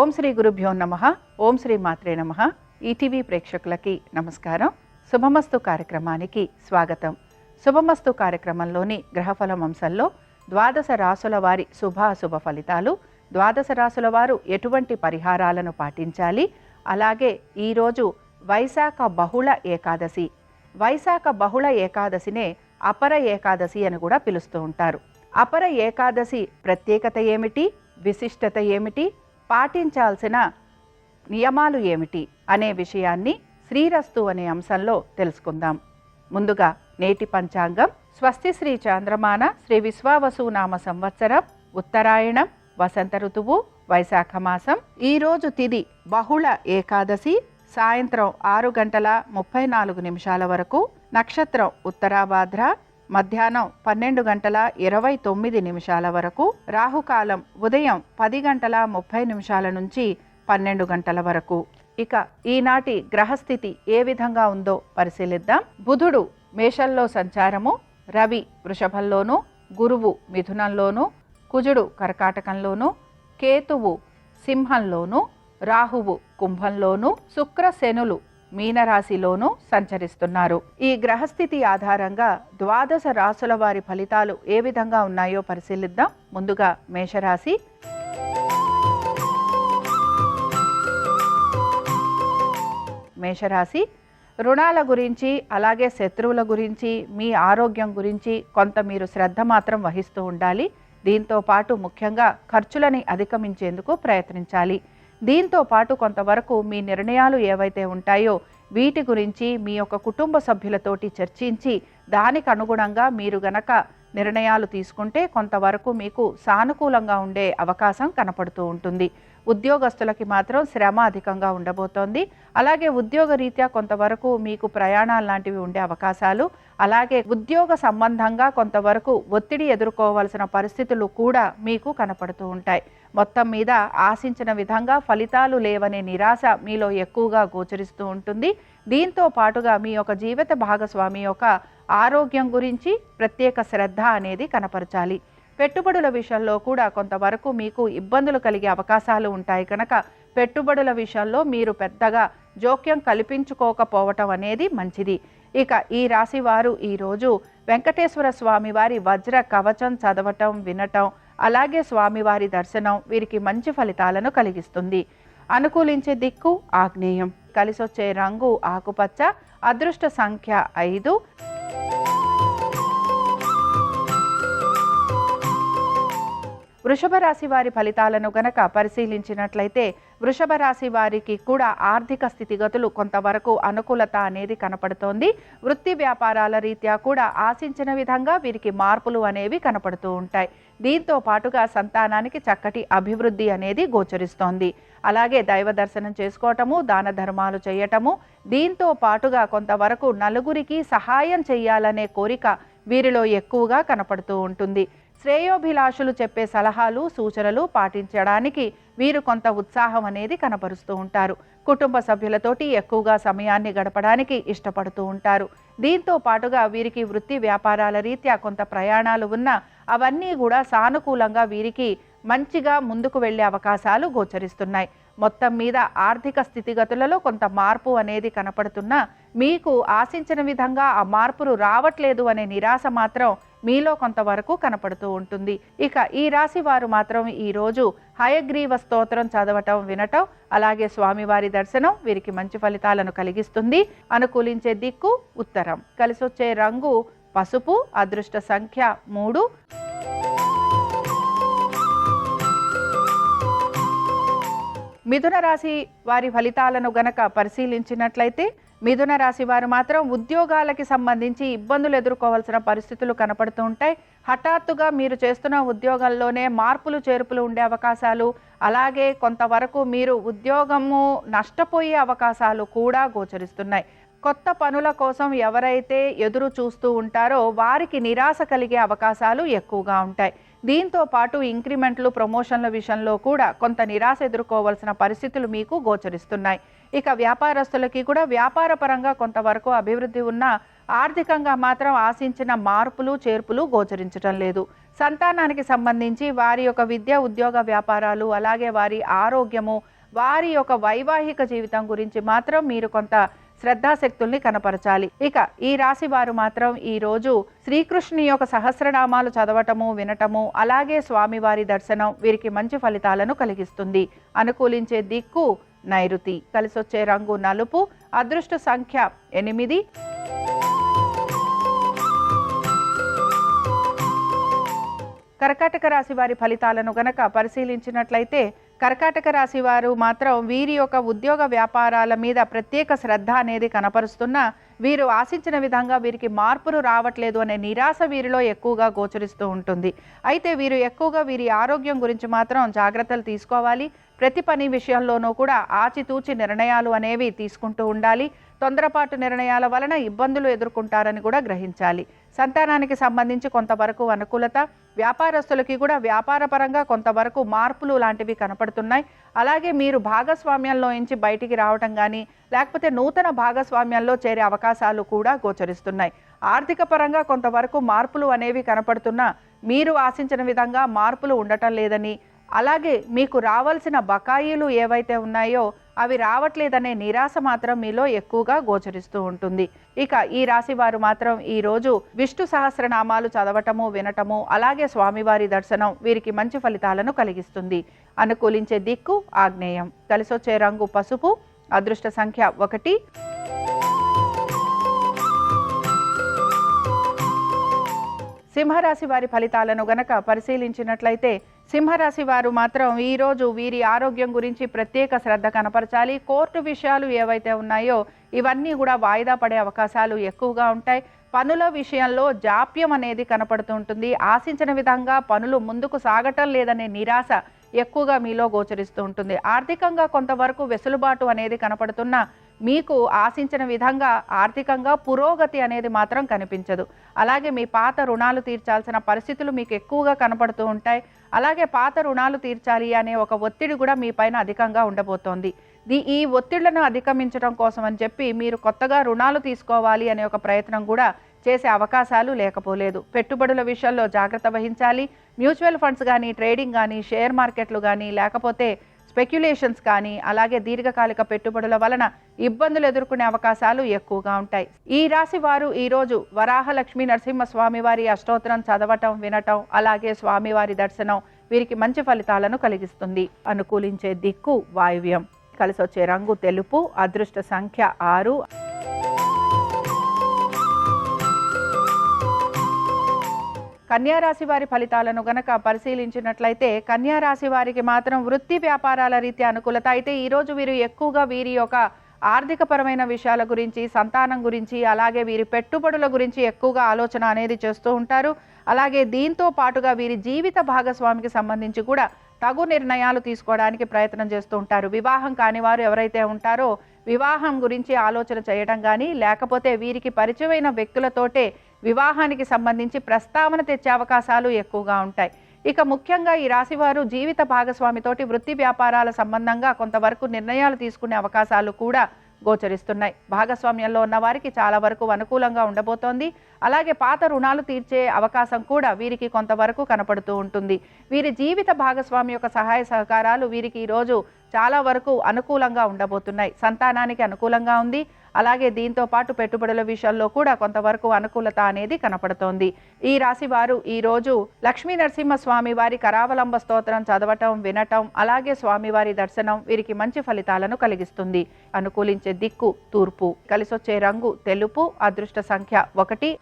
ఓం శ్రీ గురుభ్యో నమః. ఓం శ్రీ మాత్రే నమః. ఈటీవీ ప్రేక్షకులకి నమస్కారం. శుభమస్తు కార్యక్రమానికి స్వాగతం. శుభమస్తు కార్యక్రమంలోని గ్రహఫలం అంశంలో ద్వాదశ రాసుల వారి శుభాశుభ ఫలితాలు, ద్వాదశ రాసుల వారు ఎటువంటి పరిహారాలను పాటించాలి, అలాగే ఈరోజు వైశాఖ బహుళ ఏకాదశి. వైశాఖ బహుళ ఏకాదశినే అపర ఏకాదశి అని కూడా పిలుస్తూ ఉంటారు. అపర ఏకాదశి ప్రత్యేకత ఏమిటి, విశిష్టత ఏమిటి, పాటించాల్సిన నియమాలు ఏమిటి అనే విషయాన్ని శ్రీరస్తు అనే అంశంలో తెలుసుకుందాం. ముందుగా నేటి పంచాంగం. స్వస్తి శ్రీ చాంద్రమాన శ్రీ విశ్వావసునామ సంవత్సరం, ఉత్తరాయణం, వసంత ఋతువు, వైశాఖ మాసం. ఈరోజు తిథి బహుళ ఏకాదశి. సాయంత్రం 6:34 వరకు. నక్షత్రం ఉత్తరాభాద్ర. మధ్యాహ్నం 12:29 వరకు. రాహుకాలం ఉదయం 10:30 నుంచి 12 వరకు. ఇక ఈనాటి గ్రహస్థితి ఏ విధంగా ఉందో పరిశీలిద్దాం. బుధుడు మేషంలో సంచారము, రవి వృషభంలోను, గురువు మిథునంలోను, కుజుడు కర్కాటకంలోను, కేతువు సింహంలోను, రాహువు కుంభంలోను, శుక్ర శనులు మీనరాశిలోనూ సంచరిస్తున్నారు. ఈ గ్రహస్థితి ఆధారంగా ద్వాదశ రాసుల వారి ఫలితాలు ఏ విధంగా ఉన్నాయో పరిశీలిద్దాం. ముందుగా మేషరాశి. మేషరాశి రుణాల గురించి, అలాగే శత్రువుల గురించి, మీ ఆరోగ్యం గురించి కొంత మీరు శ్రద్ధ మాత్రం వహిస్తూ ఉండాలి. దీంతో పాటు ముఖ్యంగా ఖర్చులని అధిగమించేందుకు ప్రయత్నించాలి. దీంతో పాటు కొంతవరకు మీ నిర్ణయాలు ఏవైతే ఉంటాయో వీటి గురించి మీ యొక్క కుటుంబ సభ్యులతోటి చర్చించి దానికి అనుగుణంగా మీరు గనక నిర్ణయాలు తీసుకుంటే కొంతవరకు మీకు సానుకూలంగా ఉండే అవకాశం కనపడుతూ ఉంటుంది. ఉద్యోగస్తులకి మాత్రం శ్రమ అధికంగా ఉండబోతోంది. అలాగే ఉద్యోగ రీత్యా కొంతవరకు మీకు ప్రయాణాలు లాంటివి ఉండే అవకాశాలు, అలాగే ఉద్యోగ సంబంధంగా కొంతవరకు ఒత్తిడి ఎదుర్కోవాల్సిన పరిస్థితులు కూడా మీకు కనపడుతూ ఉంటాయి. మొత్తం మీద ఆశించిన విధంగా ఫలితాలు లేవనే నిరాశ మీలో ఎక్కువగా గోచరిస్తూ ఉంటుంది. దీంతో పాటుగా మీ యొక్క జీవిత భాగస్వామి యొక్క ఆరోగ్యం గురించి ప్రత్యేక శ్రద్ధ అనేది కనపరచాలి. పెట్టుబడుల విషయంలో కూడా కొంతవరకు మీకు ఇబ్బందులు కలిగే అవకాశాలు ఉంటాయి కనుక పెట్టుబడుల విషయంలో మీరు పెద్దగా జోక్యం కల్పించుకోకపోవటం అనేది మంచిది. ఇక ఈ రాశి వారు ఈరోజు వెంకటేశ్వర స్వామి వారి వజ్ర కవచం చదవటం, వినటం, అలాగే స్వామివారి దర్శనం వీరికి మంచి ఫలితాలను కలిగిస్తుంది. అనుకూలించే దిక్కు ఆగ్నేయం. కలిసొచ్చే రంగు ఆకుపచ్చ. అదృష్ట సంఖ్య 5. వృషభ రాశి వారి ఫలితాలను గనక పరిశీలించినట్లయితే వృషభ రాశి వారికి కూడా ఆర్థిక స్థితిగతులు కొంతవరకు అనుకూలత అనేది కనపడుతోంది. వృత్తి వ్యాపారాల రీత్యా కూడా ఆశించిన విధంగా వీరికి మార్పులు అనేవి కనపడుతూ ఉంటాయి. దీంతో పాటుగా సంతానానికి చక్కటి అభివృద్ధి అనేది గోచరిస్తోంది. అలాగే దైవ దర్శనం చేసుకోవటము, దాన ధర్మాలు చేయటము, దీంతో పాటుగా కొంతవరకు నలుగురికి సహాయం చేయాలనే కోరిక వీరిలో ఎక్కువగా కనపడుతూ ఉంటుంది. శ్రేయోభిలాషులు చెప్పే సలహాలు, సూచనలు పాటించడానికి వీరు కొంత ఉత్సాహం అనేది కనపరుస్తూ ఉంటారు. కుటుంబ సభ్యులతోటి ఎక్కువగా సమయాన్ని గడపడానికి ఇష్టపడుతూ ఉంటారు. దీంతో పాటుగా వీరికి వృత్తి వ్యాపారాల రీత్యా కొంత ప్రయాణాలు ఉన్నా అవన్నీ కూడా సానుకూలంగా వీరికి మంచిగా ముందుకు వెళ్ళే అవకాశాలు గోచరిస్తున్నాయి. మొత్తం మీద ఆర్థిక స్థితిగతులలో కొంత మార్పు అనేది కనపడుతున్నా మీకు ఆశించిన విధంగా ఆ మార్పులు రావట్లేదు అనే నిరాశ మాత్రం మీలో కొంతవరకు కనపడుతూ ఉంటుంది. ఇక ఈ రాశి వారు మాత్రం ఈరోజు హయగ్రీవ స్తోత్రం చదవటం, వినటం, అలాగే స్వామివారి దర్శనం వీరికి మంచి ఫలితాలను కలిగిస్తుంది. అనుకూలించే దిక్కు ఉత్తరం. కలిసొచ్చే రంగు పసుపు. అదృష్ట సంఖ్య 3. మిథున రాశి వారి ఫలితాలను గనక పరిశీలించినట్లయితే మిథున రాశి వారు మాత్రం ఉద్యోగాలకి సంబంధించి ఇబ్బందులు ఎదుర్కోవాల్సిన పరిస్థితులు కనపడుతూ ఉంటాయి. హఠాత్తుగా మీరు చేస్తున్న ఉద్యోగంలోనే మార్పులు చేర్పులు ఉండే అవకాశాలు, అలాగే కొంతవరకు మీరు ఉద్యోగము నష్టపోయే అవకాశాలు కూడా గోచరిస్తున్నాయి. కొత్త పనుల కోసం ఎవరైతే ఎదురు చూస్తూ ఉంటారో వారికి నిరాశ కలిగే అవకాశాలు ఎక్కువగా ఉంటాయి. దీంతో పాటు ఇంక్రిమెంట్లు, ప్రమోషన్ల విషయంలో కూడా కొంత నిరాశ ఎదుర్కోవాల్సిన పరిస్థితులు మీకు గోచరిస్తున్నాయి. ఇక వ్యాపారస్తులకి కూడా వ్యాపార పరంగా కొంతవరకు అభివృద్ధి ఉన్నా ఆర్థికంగా మాత్రం ఆశించిన మార్పులు చేర్పులు గోచరించటం లేదు. సంతానానికి సంబంధించి వారి యొక్క విద్య, ఉద్యోగ, వ్యాపారాలు, అలాగే వారి ఆరోగ్యము, వారి యొక్క వైవాహిక జీవితం గురించి మాత్రం మీరు కొంత శ్రద్ధాశక్తుల్ని కనపరచాలి. ఇక ఈ రాశి వారు మాత్రం ఈ రోజు శ్రీకృష్ణుని యొక్క సహస్రనామాలు చదవటము, వినటము, అలాగే స్వామివారి దర్శనం వీరికి మంచి ఫలితాలను కలిగిస్తుంది. అనుకూలించే దిక్కు నైరుతి. కలిసొచ్చే రంగు నలుపు. అదృష్ట సంఖ్య 8. కర్కాటక రాశి వారి ఫలితాలను గనక పరిశీలించినట్లయితే కర్కాటక రాశి వారు మాత్రం వీరి యొక్క ఉద్యోగ వ్యాపారాల మీద ప్రత్యేక శ్రద్ధ అనేది కనపరుస్తున్నా వీరు ఆశించిన విధంగా వీరికి మార్పులు రావట్లేదు అనే నిరాశ వీరిలో ఎక్కువగా గోచరిస్తూ ఉంటుంది. అయితే వీరు ఎక్కువగా వీరి ఆరోగ్యం గురించి మాత్రం జాగ్రత్తలు తీసుకోవాలి. ప్రతి పని విషయంలోనూ కూడా ఆచితూచి నిర్ణయాలు అనేవి తీసుకుంటూ ఉండాలి. తొందరపాటు నిర్ణయాల వలన ఇబ్బందులు ఎదుర్కొంటారని కూడా గ్రహించాలి. సంతానానికి సంబంధించి కొంతవరకు అనుకూలత, వ్యాపారస్తులకి కూడా వ్యాపారపరంగా కొంతవరకు మార్పులు లాంటివి కనపడుతున్నాయి. అలాగే మీరు భాగస్వామ్యంలో నుంచి బయటికి రావటం కానీ లేకపోతే నూతన భాగస్వామ్యంలో చేరే అవకాశాలు కూడా గోచరిస్తున్నాయి. ఆర్థిక పరంగా కొంతవరకు మార్పులు అనేవి కనపడుతున్నా మీరు ఆశించిన విధంగా మార్పులు ఉండటం లేదని, అలాగే మీకు రావాల్సిన బకాయిలు ఏవైతే ఉన్నాయో అవి రావట్లేదనే నిరాశ మాత్రం మీలో ఎక్కువగా గోచరిస్తూ ఉంటుంది. ఇక ఈ రాశి వారు మాత్రం ఈ రోజు విష్ణు సహస్రనామాలు చదవటము, వినటము, అలాగే స్వామివారి దర్శనం వీరికి మంచి ఫలితాలను కలిగిస్తుంది. అనుకూలించే దిక్కు ఆగ్నేయం. కలిసొచ్చే రంగు పసుపు. అదృష్ట సంఖ్య 1. సింహరాశి వారి ఫలితాలను గనక పరిశీలించినట్లయితే సింహరాశి వారు మాత్రం ఈరోజు వీరి ఆరోగ్యం గురించి ప్రత్యేక శ్రద్ధ కనపరచాలి. కోర్టు విషయాలు ఏవైతే ఉన్నాయో ఇవన్నీ కూడా వాయిదా పడే అవకాశాలు ఎక్కువగా ఉంటాయి. పనుల విషయంలో జాప్యం అనేది కనపడుతూ ఉంటుంది. ఆశించిన విధంగా పనులు ముందుకు సాగటం లేదనే నిరాశ ఎక్కువగా మీలో గోచరిస్తూ ఉంటుంది. ఆర్థికంగా కొంతవరకు వెసులుబాటు అనేది కనపడుతున్నా మీకు ఆశించిన విధంగా ఆర్థికంగా పురోగతి అనేది మాత్రం కనిపించదు. అలాగే మీ పాత రుణాలు తీర్చాల్సిన పరిస్థితులు మీకు ఎక్కువగా కనపడుతూ ఉంటాయి. అలాగే పాత రుణాలు తీర్చాలి అనే ఒక ఒత్తిడి కూడా మీ పైన అధికంగా ఉండబోతోంది. ఈ ఒత్తిళ్లను అధిగమించడం కోసం అని చెప్పి మీరు కొత్తగా రుణాలు తీసుకోవాలి అనే ఒక ప్రయత్నం కూడా చేసే అవకాశాలు లేకపోలేదు. పెట్టుబడుల విషయంలో జాగ్రత్త వహించాలి. మ్యూచువల్ ఫండ్స్ కానీ, ట్రేడింగ్ కానీ, షేర్ మార్కెట్లు కానీ, లేకపోతే స్పెక్యులేషన్స్ కానీ, అలాగే దీర్ఘకాలిక పెట్టుబడుల వలన ఇబ్బందులు ఎదుర్కొనే అవకాశాలు ఎక్కువగా ఉంటాయి. ఈ రాశి వారు ఈరోజు వరాహ లక్ష్మీ నరసింహ స్వామివారి అష్టోత్తరం చదవటం, వినటం, అలాగే స్వామివారి దర్శనం వీరికి మంచి ఫలితాలను కలిగిస్తుంది. అనుకూలించే దిక్కు వాయువ్యం. కలిసొచ్చే రంగు తెలుపు. అదృష్ట సంఖ్య 6. కన్యారాశి వారి ఫలితాలను గనక పరిశీలించినట్లయితే కన్యారాశి వారికి మాత్రం వృత్తి వ్యాపారాల రీత్యా అనుకూలత. అయితే ఈరోజు వీరు ఎక్కువగా వీరి యొక్క ఆర్థికపరమైన విషయాల గురించి, సంతానం గురించి, అలాగే వీరి పెట్టుబడుల గురించి ఎక్కువగా ఆలోచన అనేది చేస్తూ ఉంటారు. అలాగే దీంతో పాటుగా వీరి జీవిత భాగస్వామికి సంబంధించి కూడా తగు నిర్ణయాలు తీసుకోవడానికి ప్రయత్నం చేస్తూ ఉంటారు. వివాహం కాని వారు ఎవరైతే ఉంటారో వివాహం గురించి ఆలోచన చేయడం కానీ, లేకపోతే వీరికి పరిచయమైన వ్యక్తులతోటే వివాహానికి సంబంధించి ప్రస్తావన తెచ్చే అవకాశాలు ఎక్కువగా ఉంటాయి. ఇక ముఖ్యంగా ఈ రాశివారు జీవిత భాగస్వామితోటి వృత్తి వ్యాపారాల సంబంధంగా కొంతవరకు నిర్ణయాలు తీసుకునే అవకాశాలు కూడా గోచరిస్తున్నాయి. భాగస్వామ్యంలో ఉన్న వారికి చాలా వరకు అనుకూలంగా ఉండబోతోంది. అలాగే పాత రుణాలు తీర్చే అవకాశం కూడా వీరికి కొంతవరకు కనపడుతూ ఉంటుంది. వీరి జీవిత భాగస్వామి యొక్క సహాయ సహకారాలు వీరికి ఈరోజు చాలా వరకు అనుకూలంగా ఉండబోతున్నాయి. సంతానానికి అనుకూలంగా ఉంది. అలాగే దీంతో పాటు పెట్టుబడుల విషయంలో కూడా కొంతవరకు అనుకూలత అనేది కనపడుతోంది. ఈ రాశి వారు ఈరోజు లక్ష్మీ నరసింహ స్వామి వారి కరావలంబ స్తోత్రం చదవటం, వినటం, అలాగే స్వామివారి దర్శనం వీరికి మంచి ఫలితాలను కలిగిస్తుంది. అనుకూలించే దిక్కు తూర్పు. కలిసొచ్చే రంగు తెలుపు. అదృష్ట సంఖ్య 1.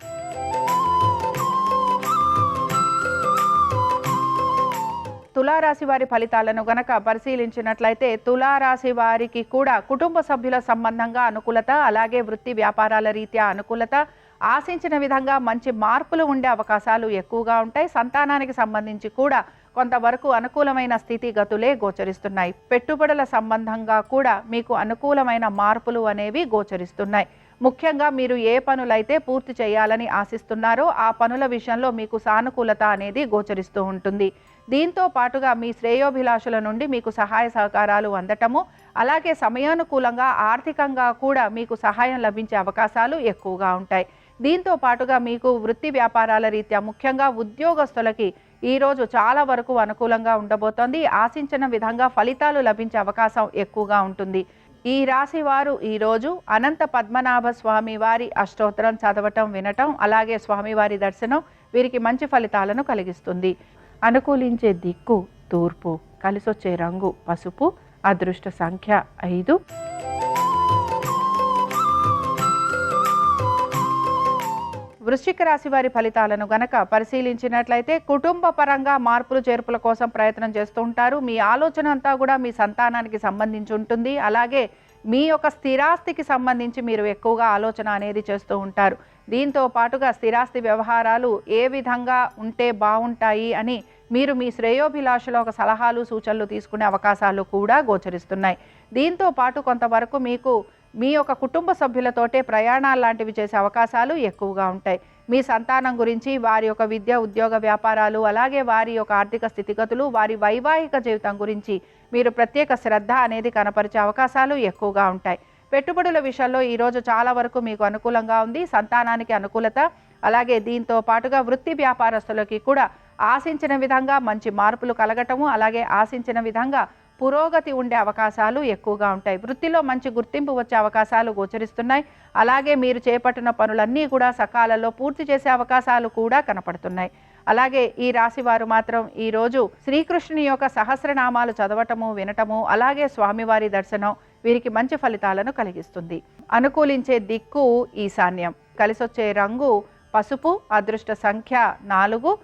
తులారాశి వారి ఫలితాలను గనక పరిశీలించినట్లయితే తులారాశి వారికి కూడా కుటుంబ సభ్యుల సంబంధంగా అనుకూలత, అలాగే వృత్తి వ్యాపారాల రీత్యా అనుకూలత, ఆశించిన విధంగా మంచి మార్పులు ఉండే అవకాశాలు ఎక్కువగా ఉంటాయి. సంతానానికి సంబంధించి కూడా కొంతవరకు అనుకూలమైన స్థితిగతులే గోచరిస్తున్నాయి. పెట్టుబడుల సంబంధంగా కూడా మీకు అనుకూలమైన మార్పులు అనేవి గోచరిస్తున్నాయి. ముఖ్యంగా మీరు ఏ పనులైతే పూర్తి చేయాలని ఆశిస్తున్నారో ఆ పనుల విషయంలో మీకు సానుకూలత అనేది గోచరిస్తూ ఉంటుంది. దీంతో పాటుగా మీ శ్రేయోభిలాషుల నుండి మీకు సహాయ సహకారాలు అందటము, అలాగే సమయానుకూలంగా ఆర్థికంగా కూడా మీకు సహాయం లభించే అవకాశాలు ఎక్కువగా ఉంటాయి. దీంతో పాటుగా మీకు వృత్తి వ్యాపారాల రీత్యా ముఖ్యంగా ఉద్యోగస్తులకి ఈరోజు చాలా వరకు అనుకూలంగా ఉండబోతోంది. ఆశించిన విధంగా ఫలితాలు లభించే అవకాశం ఎక్కువగా ఉంటుంది. ఈ రాశి వారు ఈరోజు అనంత పద్మనాభ స్వామి వారి అష్టోత్తరం చదవటం, వినటం, అలాగే స్వామివారి దర్శనం వీరికి మంచి ఫలితాలను కలిగిస్తుంది. అనుకూలించే దిక్కు తూర్పు, కలిసొచ్చే రంగు పసుపు, అదృష్ట సంఖ్య 5. వృశ్చిక రాశి వారి ఫలితాలను గనక పరిశీలించినట్లయితే కుటుంబ పరంగా మార్పులు చేర్పుల కోసం ప్రయత్నం చేస్తూ ఉంటారు. మీ ఆలోచన అంతా కూడా మీ సంతానానికి సంబంధించి ఉంటుంది. అలాగే మీ యొక్క స్థిరాస్తికి సంబంధించి మీరు ఎక్కువగా ఆలోచన అనేది చేస్తూ ఉంటారు. దీంతో పాటుగా స్థిరాస్తి వ్యవహారాలు ఏ విధంగా ఉంటే బాగుంటాయి అని మీరు మీ శ్రేయోభిలాషుల ఒక సలహాలు సూచనలు తీసుకునే అవకాశాలు కూడా గోచరిస్తున్నాయి. దీంతో పాటు కొంతవరకు మీకు మీ యొక్క కుటుంబ సభ్యులతోటే ప్రయాణాలు లాంటివి చేసే అవకాశాలు ఎక్కువగా ఉంటాయి. మీ సంతానం గురించి, వారి యొక్క విద్య, ఉద్యోగ, వ్యాపారాలు, అలాగే వారి యొక్క ఆర్థిక స్థితిగతులు, వారి వైవాహిక జీవితం గురించి మీరు ప్రత్యేక శ్రద్ధ అనేది కనపరిచే అవకాశాలు ఎక్కువగా ఉంటాయి. పెట్టుబడుల విషయంలో ఈరోజు చాలా వరకు మీకు అనుకూలంగా ఉంది. సంతానానికి అనుకూలత, అలాగే దీంతో పాటుగా వృత్తి వ్యాపారస్తులకి కూడా ఆశించిన విధంగా మంచి మార్పులు కలగటము, అలాగే ఆశించిన విధంగా పురోగతి ఉండే అవకాశాలు ఎక్కువగా ఉంటాయి. వృత్తిలో మంచి గుర్తింపు వచ్చే అవకాశాలు గోచరిస్తున్నాయి. అలాగే మీరు చేపట్టిన పనులన్నీ కూడా సకాలంలో పూర్తి చేసే అవకాశాలు కూడా కనపడుతున్నాయి. అలాగే ఈ రాశి వారు మాత్రం ఈరోజు శ్రీకృష్ణుని యొక్క సహస్రనామాలు చదవటము, వినటము, అలాగే స్వామివారి దర్శనం వీరికి మంచి ఫలితాలను కలిగిస్తుంది. అనుకూలించే దిక్కు ఈశాన్యం, కలిసొచ్చే రంగు పసుపు, అదృష్ట సంఖ్య 4.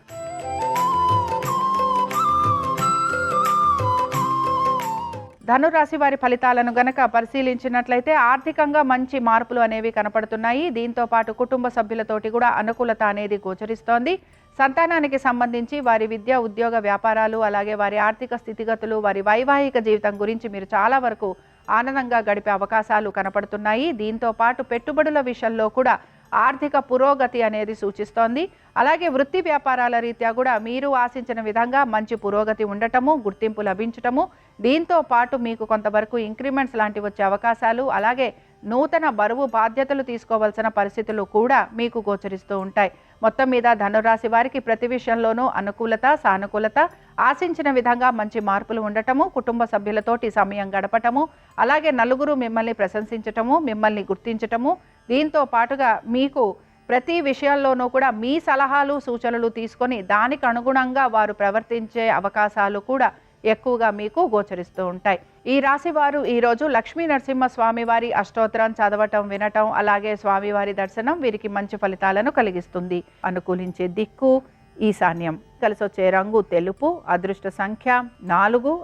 ధనురాశి వారి ఫలితాలను గనక పరిశీలించినట్లయితే ఆర్థికంగా మంచి మార్పులు అనేవి కనపడుతున్నాయి. దీంతో పాటు కుటుంబ సభ్యులతోటి కూడా అనుకూలత అనేది గోచరిస్తోంది. సంతానానికి సంబంధించి వారి విద్య, ఉద్యోగ, వ్యాపారాలు, అలాగే వారి ఆర్థిక స్థితిగతులు, వారి వైవాహిక జీవితం గురించి మీరు చాలా వరకు ఆనందంగా గడిపే అవకాశాలు కనపడుతున్నాయి. దీంతో పాటు పెట్టుబడుల విషయంలో కూడా ఆర్థిక పురోగతి అనేది సూచిస్తోంది. అలాగే వృత్తి వ్యాపారాల రీత్యా కూడా మీరు ఆశించిన విధంగా మంచి పురోగతి ఉండటము, గుర్తింపు లభించటము, దీంతో పాటు మీకు కొంతవరకు ఇంక్రిమెంట్స్ లాంటివి వచ్చే అవకాశాలు, అలాగే నూతన బరువు బాధ్యతలు తీసుకోవాల్సిన పరిస్థితులు కూడా మీకు గోచరిస్తూ ఉంటాయి. మొత్తం మీద ధనురాశి వారికి ప్రతి విషయంలోనూ అనుకూలత, సానుకూలత, ఆశించిన విధంగా మంచి మార్పులు ఉండటము, కుటుంబ సభ్యులతోటి సమయం గడపటము, అలాగే నలుగురు మిమ్మల్ని ప్రశంసించటము, మిమ్మల్ని గుర్తించటము, దీంతో పాటుగా మీకు ప్రతి విషయాల్లోనూ కూడా మీ సలహాలు సూచనలు తీసుకొని దానికి అనుగుణంగా వారు ప్రవర్తించే అవకాశాలు కూడా ఎక్కువగా మీకు గోచరిస్తూ ఉంటాయి. ఈ రాశి వారు ఈరోజు లక్ష్మీ నరసింహ స్వామివారి అష్టోత్తరం చదవటం, వినటం, అలాగే స్వామివారి దర్శనం వీరికి మంచి ఫలితాలను కలిగిస్తుంది. అనుకూలించే దిక్కు ఈశాన్యం, కలిసొచ్చే రంగు తెలుపు, అదృష్ట సంఖ్య 4.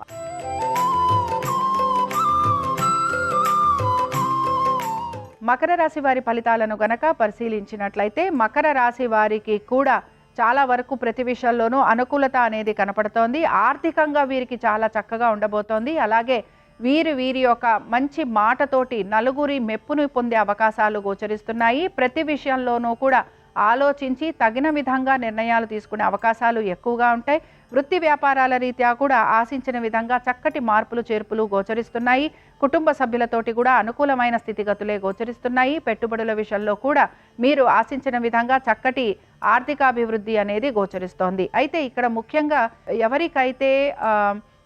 మకర రాశి వారి ఫలితాలను గనక పరిశీలించినట్లయితే మకర రాశి వారికి కూడా చాలా వరకు ప్రతి విషయంలోనూ అనుకూలత అనేది కనపడుతోంది. ఆర్థికంగా వీరికి చాలా చక్కగా ఉండబోతోంది. అలాగే వీరి యొక్క మంచి మాటతోటి నలుగురి మెప్పును పొందే అవకాశాలు గోచరిస్తున్నాయి. ప్రతి విషయంలోనూ కూడా ఆలోచించి తగిన విధంగా నిర్ణయాలు తీసుకునే అవకాశాలు ఎక్కువగా ఉంటాయి. వృత్తి వ్యాపారాల రీత్యా కూడా ఆశించిన విధంగా చక్కటి మార్పులు చేర్పులు గోచరిస్తున్నాయి. కుటుంబ సభ్యులతోటి కూడా అనుకూలమైన స్థితిగతులే గోచరిస్తున్నాయి. పెట్టుబడుల విషయంలో కూడా మీరు ఆశించిన విధంగా చక్కటి ఆర్థికాభివృద్ధి అనేది గోచరిస్తోంది. అయితే ఇక్కడ ముఖ్యంగా ఎవరికైతే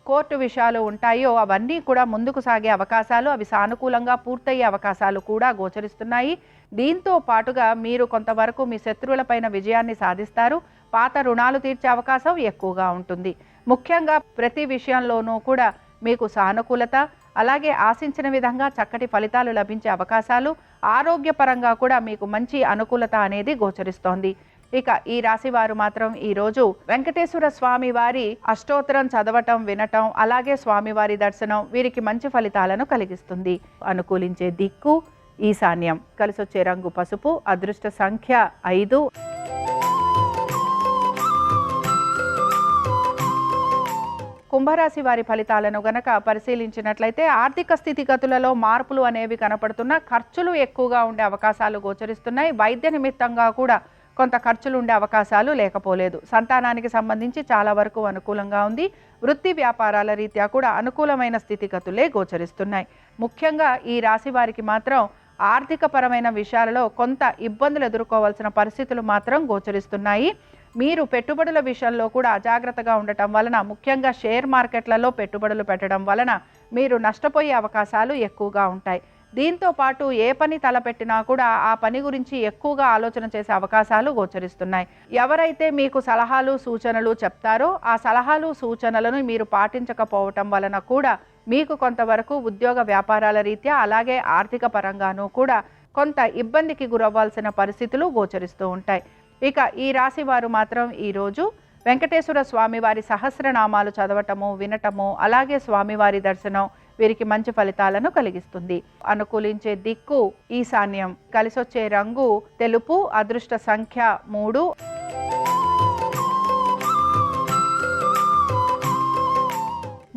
కోర్టు విషయాలు ఉంటాయో అవన్నీ కూడా ముందుకు సాగే అవకాశాలు, అవి సానుకూలంగా పూర్తయ్యే అవకాశాలు కూడా గోచరిస్తున్నాయి. దీంతో పాటుగా మీరు కొంతవరకు మీ శత్రువులపైన విజయాన్ని సాధిస్తారు. పాత రుణాలు తీర్చే అవకాశం ఎక్కువగా ఉంటుంది. ముఖ్యంగా ప్రతి విషయంలోనూ కూడా మీకు సానుకూలత, అలాగే ఆశించిన విధంగా చక్కటి ఫలితాలు లభించే అవకాశాలు, ఆరోగ్యపరంగా కూడా మీకు మంచి అనుకూలత అనేది గోచరిస్తోంది. ఇక ఈ రాశి వారు మాత్రం ఈరోజు వెంకటేశ్వర స్వామి వారి అష్టోత్తరం చదవటం, వినటం, అలాగే స్వామివారి దర్శనం వీరికి మంచి ఫలితాలను కలిగిస్తుంది. అనుకూలించే దిక్కు ఈశాన్యం, కలిసొచ్చే రంగు పసుపు, అదృష్ట సంఖ్య 5. కుంభరాశి వారి ఫలితాలను గనక పరిశీలించినట్లయితే ఆర్థిక స్థితిగతులలో మార్పులు అనేవి కనపడుతున్నా ఖర్చులు ఎక్కువగా ఉండే అవకాశాలు గోచరిస్తున్నాయి. వైద్య నిమిత్తంగా కూడా కొంత ఖర్చులు ఉండే అవకాశాలు లేకపోలేదు. సంతానానికి సంబంధించి చాలా వరకు అనుకూలంగా ఉంది. వృత్తి వ్యాపారాల రీత్యా కూడా అనుకూలమైన స్థితిగతులే గోచరిస్తున్నాయి. ముఖ్యంగా ఈ రాశి వారికి మాత్రం ఆర్థికపరమైన విషయాలలో కొంత ఇబ్బందులు ఎదుర్కోవాల్సిన పరిస్థితులు మాత్రం గోచరిస్తున్నాయి. మీరు పెట్టుబడుల విషయంలో కూడా అజాగ్రత్తగా ఉండటం వలన, ముఖ్యంగా షేర్ మార్కెట్లలో పెట్టుబడులు పెట్టడం వలన మీరు నష్టపోయే అవకాశాలు ఎక్కువగా ఉంటాయి. దీంతో పాటు ఏ పని తలపెట్టినా కూడా ఆ పని గురించి ఎక్కువగా ఆలోచన చేసే అవకాశాలు గోచరిస్తున్నాయి. ఎవరైతే మీకు సలహాలు సూచనలు చెప్తారో ఆ సలహాలు సూచనలను మీరు పాటించకపోవటం వలన కూడా మీకు కొంతవరకు ఉద్యోగ వ్యాపారాల రీత్యా అలాగే ఆర్థిక పరంగానూ కూడా కొంత ఇబ్బందికి గురవ్వాల్సిన పరిస్థితులు గోచరిస్తూ ఉంటాయి. ఇక ఈ రాశి వారు మాత్రం ఈరోజు వెంకటేశ్వర స్వామివారి సహస్రనామాలు చదవటము, వినటము, అలాగే స్వామివారి దర్శనం వీరికి మంచి ఫలితాలను కలిగిస్తుంది. అనుకూలించే దిక్కు ఈశాన్యం, కలిసొచ్చే రంగు తెలుపు, అదృష్ట సంఖ్య 3.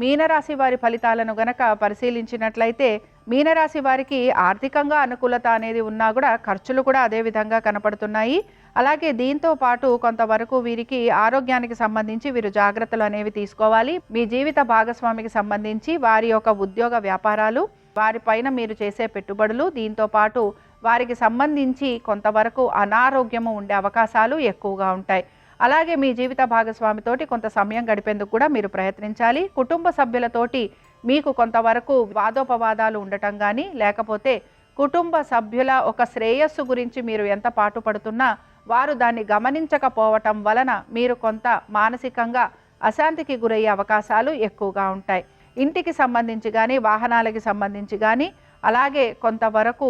మీనరాశి వారి ఫలితాలను గనక పరిశీలించినట్లయితే మీనరాశి వారికి ఆర్థికంగా అనుకూలత అనేది ఉన్నా కూడా ఖర్చులు కూడా అదే విధంగా కనపడుతున్నాయి. అలాగే దీంతో పాటు కొంతవరకు వీరికి ఆరోగ్యానికి సంబంధించి వీరు జాగ్రత్తలు అనేవి తీసుకోవాలి. మీ జీవిత భాగస్వామికి సంబంధించి వారి యొక్క ఉద్యోగ వ్యాపారాలు, వారిపైన మీరు చేసే పెట్టుబడులు, దీంతో పాటు వారికి సంబంధించి కొంతవరకు అనారోగ్యము ఉండే అవకాశాలు ఎక్కువగా ఉంటాయి. అలాగే మీ జీవిత భాగస్వామితోటి కొంత సమయం గడిపేందుకు కూడా మీరు ప్రయత్నించాలి. కుటుంబ సభ్యులతోటి మీకు కొంతవరకు వాదోపవాదాలు ఉండటం కానీ, లేకపోతే కుటుంబ సభ్యుల ఒక శ్రేయస్సు గురించి మీరు ఎంత పాటుపడుతున్నా వారు దాన్ని గమనించకపోవటం వలన మీరు కొంత మానసికంగా అశాంతికి గురయ్యే అవకాశాలు ఎక్కువగా ఉంటాయి. ఇంటికి సంబంధించి కానీ, వాహనాలకి సంబంధించి కానీ, అలాగే కొంతవరకు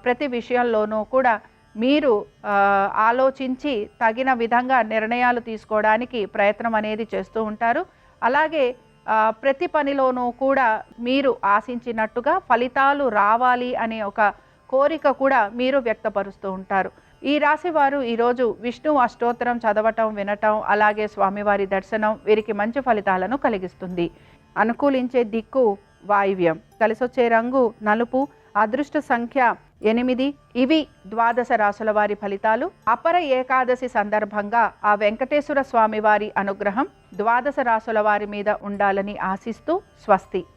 ప్రతి విషయంలోనూ కూడా మీరు ఆలోచించి తగిన విధంగా నిర్ణయాలు తీసుకోవడానికి ప్రయత్నం అనేది చేస్తూ ఉంటారు. అలాగే ప్రతి పనిలోనూ కూడా మీరు ఆశించినట్టుగా ఫలితాలు రావాలి అనే ఒక కోరిక కూడా మీరు వ్యక్తపరుస్తూ ఉంటారు. ఈ రాశి వారు ఈరోజు విష్ణు అష్టోత్తరం చదవటం, వినటం, అలాగే స్వామివారి దర్శనం వీరికి మంచి ఫలితాలను కలిగిస్తుంది. అనుకూలించే దిక్కు వాయువ్యం, కలిసొచ్చే రంగు నలుపు, అదృష్ట సంఖ్య 8. ఇవి ద్వాదశ రాశుల వారి ఫలితాలు. అపర ఏకాదశి సందర్భంగా ఆ వెంకటేశ్వర స్వామి వారి అనుగ్రహం ద్వాదశ రాశుల వారి మీద ఉండాలని ఆశిస్తూ స్వస్తి.